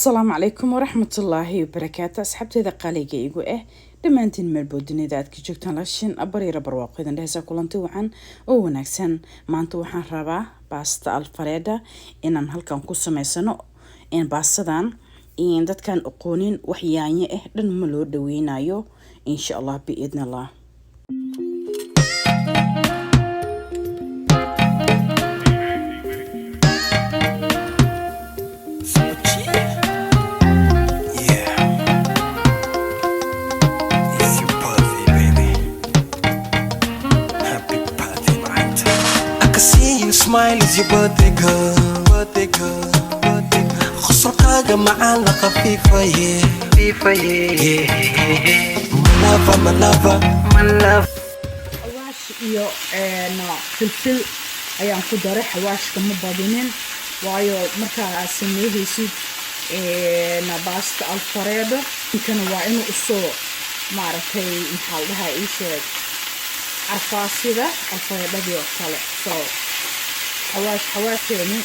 السلام عليكم ورحمة الله وبركاته. أصحابتي ذا قاليقة يقول دمانتين مالبوديني ذات كجوكتان لاشين أبريرا برواقيدا لهسا كولانتي وعن وناكسن مانتو وحان رابا باستا الفريدا إنان هالكان كوسو ميسانو إن باستدان إن داد كان أقونين وحياني دن ملو دوينايو إن شاء الله بإذن الله. Smile is your birthday girl, birthday girl, birthday girl. خصركاga macaan la qafiifaye, qafiifaye. My lover, my love. حواش iyo filfil ayaan ku daray xawaashka ma badinin waayo marka aad sameeyaysid basta Alfredo inkana waa inuu usoo maartay maxaa la dhahaa ii sheeg arfaasida Alfredo oo kale so حواشيني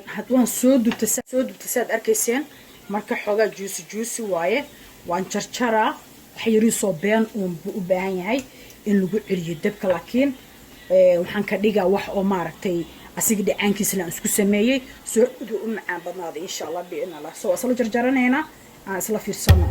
هادوان سود وتساد أركيسين marka xogaa juicy waaye waan jarjaraa waxyari soo been u baahan yahay in lagu celiyo dabka laakiin waxaan ka dhigaa wax oo maaragtay asiga dhacaankiisa la isku sameeyay soo u macaan badnaada insha Allah biina la soo asla jarjaraneena aan isla fiirsano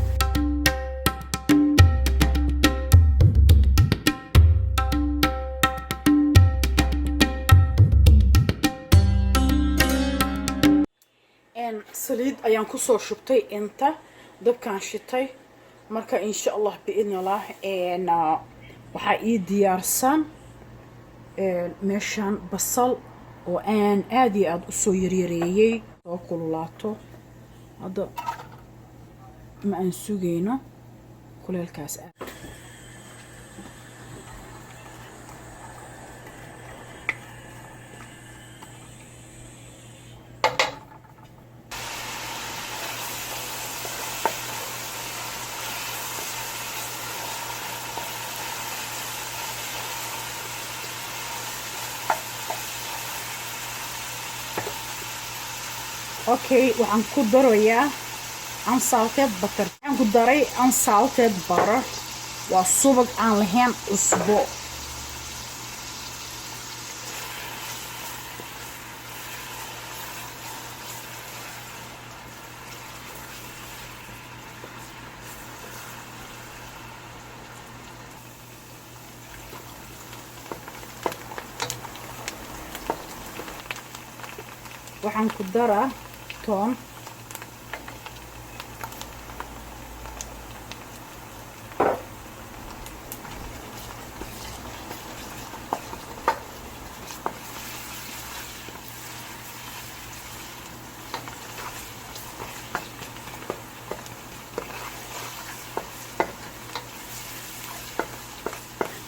saliid ayaan ku soo shubtay inta dabkaan shitay marka insha Allah biina la waxaa ii diyaarsan meeshaan basal oo aan aad iyo aad u soo yaryareeyay oo kululaato hadda ma aan sugayno kuleelkaas aad Okay, waxaan ku darayaa unsalted butter. Waxaan ku daray unsalted butter. Waa subag aan lahayn cusbo. waxaan ku daraa toon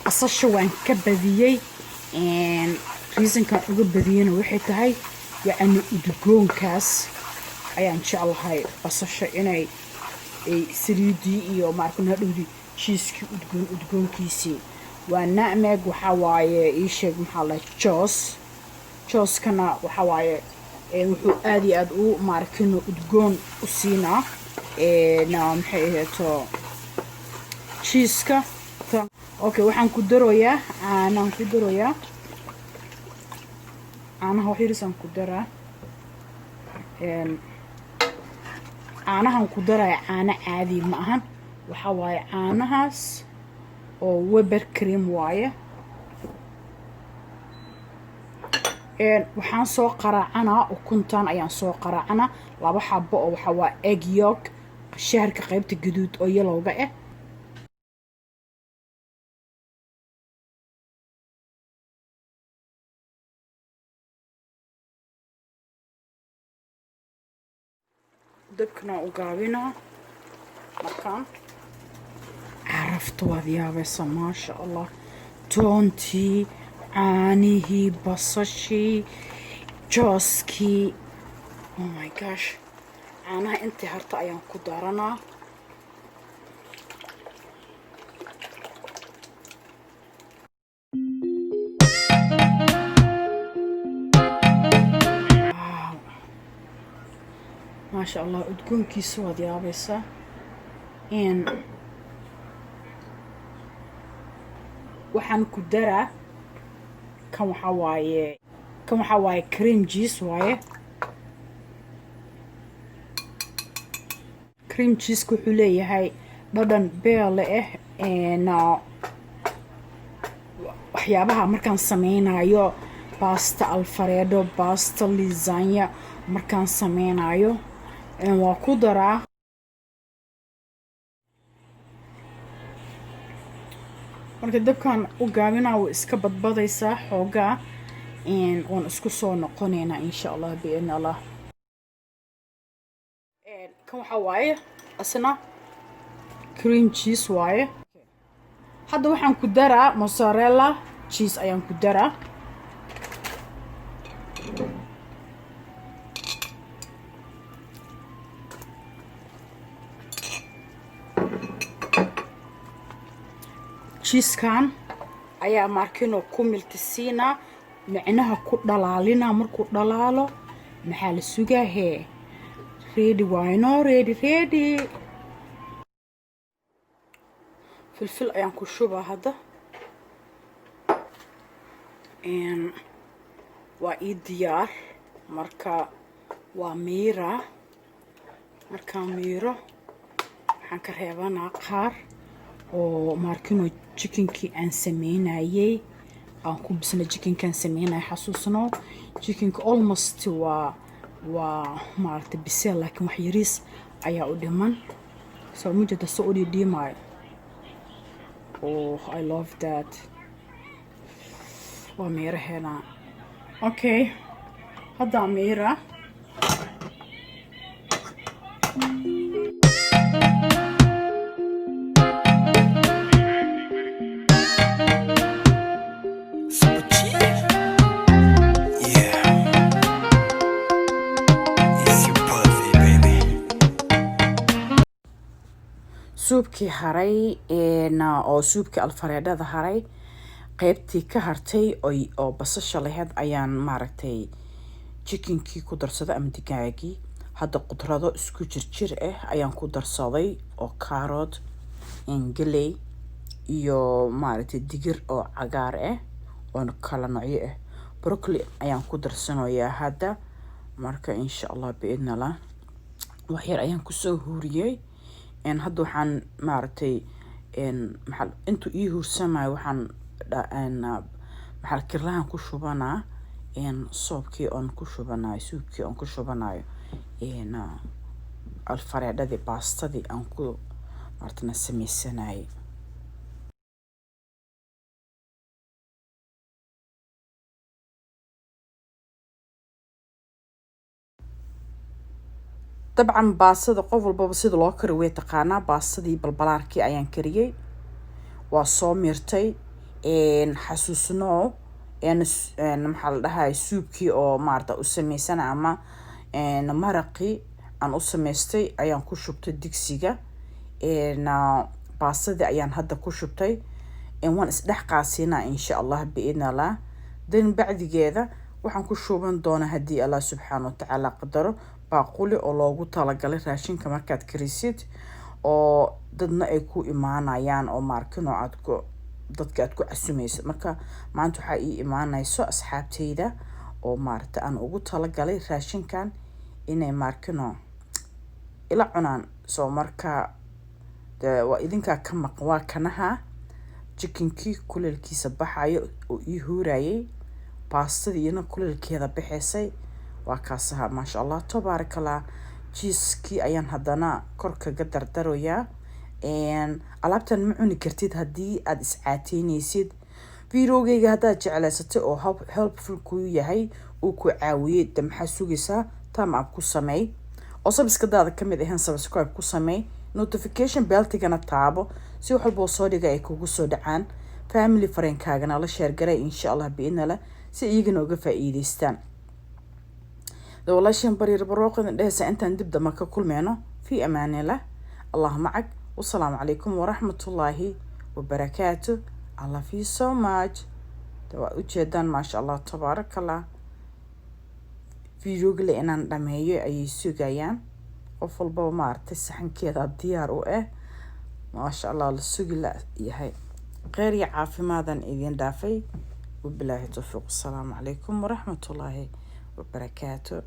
asasha waan ka badiyay reasonka ugu badiyana waxay tahay يعني udgoon kaas ayaan jeclahay basasha inay saliidi iyo markan hadhowdi cheese-ki udgoonkiisi waa nacmeeg waxa waaye ii sheeg maxaa la joos kana waxa waaye wuxuu aad iyo aad u markan udgoon u siinaa maxay ahato cheese-ka okay waxaan ku daroyaa caanaha waxyarisan ku daraa caanahan ku daraa caana caadi ma ahan waxa waaye caanahaas oo weber cream waaye waxaan soo qaraacanaa ukuntan ayaan soo qaraacanaa laba xabo oo waxa waa egg yolk shaharka qaybta gaduud oo yelowga ah dabkana u gaabinaa markaan carafta waad yaabaysa maasha Allah toontii caanihii basashii jooskii. Oh my gosh, caanaha intii harta ayaan ku daranaa. ما شاء الله udgoon kiisa waad yaabaysaa. waxaan ku daraa kan waxa waaye cream cheese waaye. cream cheese wuxuu leeyahay dhadhan beele waxyaabaha markaan sameynayo basta Alfredo, basta lasagna markaan sameynayo waa ku daraa. marka dabkan u gaabinaa way iska badbadaysaa xoogaa waan isku soo noqonaynaa insha Allah bi'in Allah. kan waxa waaye asna cream cheese waaye. hadda waxaan ku daraa mozzarella cheese ayaan ku daraa. cheese-kan ayaa markino ku miltisiina macnaha ku dhalaalina. markuu dhalaalo maxaa la sugaa hee ready waaye. no ready filfil ayaan ku shubaa hadda. waa ii diyaar. marka waa miira. markaan miiro waxaan ka reebanaa qaar oo markino chickenkii aan sameynayay aan ku bisna chickenkaan sameynay xasuusno. chickenka almost waa maaragtay bisel laakiin wax yariis ayaa u dhiman. soo mujada soo u dhiimay. oh I love that. waa miiraheena. okay hadda miira. suubkii haray oo suubkii alfareedhada haray qaybtii ka hartay oo basasha lahayd ayaan maaragtay chickenkii ku darsaday ama digaagii. hadda qudrado isku jirjir ayaan ku darsaday oo carrot galey iyo maaragtay digir oo cagaar oo kala noocyo broccoli ayaan ku darsanayaa hadda. marka insha Allah biidnala wax yar ayaan ku soo huuriyay. hadda waxaan maaragtay intuu ii huursamay waxaan maxal kirlahan ku shubanaa soobkii on ku shubanayo suubkii on ku shubanayo alfareedhadii baastadii aan ku maartana sameysanay. dabcan baastada qof walba sida loo kariyo way taqaanaa. baastadii balbalaarkii ayaan kariyay. waa soo mirtay xasuusno maxaa la dhahay suubkii oo maarta u sameysana ama maraqii aan u sameystay ayaan ku shubtay digsiga. baastadii ayaan hadda ku shubtay. waan isdhex qaasina insha Allah biidnallah. dan bacdigeeda waxaan ku shuban doonaa haddii Allah subxaanahu wa ta'ala qadaro baaquli oo loogu talagalay raashinka markaad karisid oo dadna ay ku imaanayaan oo markino dadka aad ku casumaysid. marka maanta waxaa ii imaanayso asxaabteyda oo maarta aan ugu talagalay raashinkan inay markino ila cunaan. soo marka waa idinkaa ka maqan waa kanaha chickenkii kuleelkiisa baxayo oo ii huurayay. baastadii ina kuleelkeeda baxaysay waa kaasaha maasha Allah tabaarakallah. cheese-kii ayaan haddana kor kaga dardaroyaa. alaabtan ma cuni kartid haddii aad iscaateynaysid. videogayga haddaad jeclaysatay oo helpful ku yahay uu ku caawiyay maxaa sugaysaa time up ku sameey oo subscribe-daada ka mid ahaan subscribe ku sameey. notification bell-tigana taabo si wax walba soo dhiga ay kugu soo dhacaan. family friend-kaagana la share garay insha Allah biidnala si iyagana uga faa'iideystaan. ده والله شين برير بروق ده أنت نبدأ ما كل معنى في أمان الله. الله معك والسلام عليكم ورحمة الله وبركاته. I love you so much. وجدان ما شاء الله تبارك الله فيديو اللي أنا دمهيه أي سجيان قفل بو مارت سحن كذا ديار وإيه ما شاء الله للسوق لا يهي غير يعافي ماذا إذن دافي وبالله التوفيق. السلام عليكم ورحمة الله وبركاته.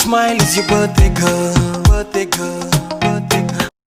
Smile is your birthday girl, birthday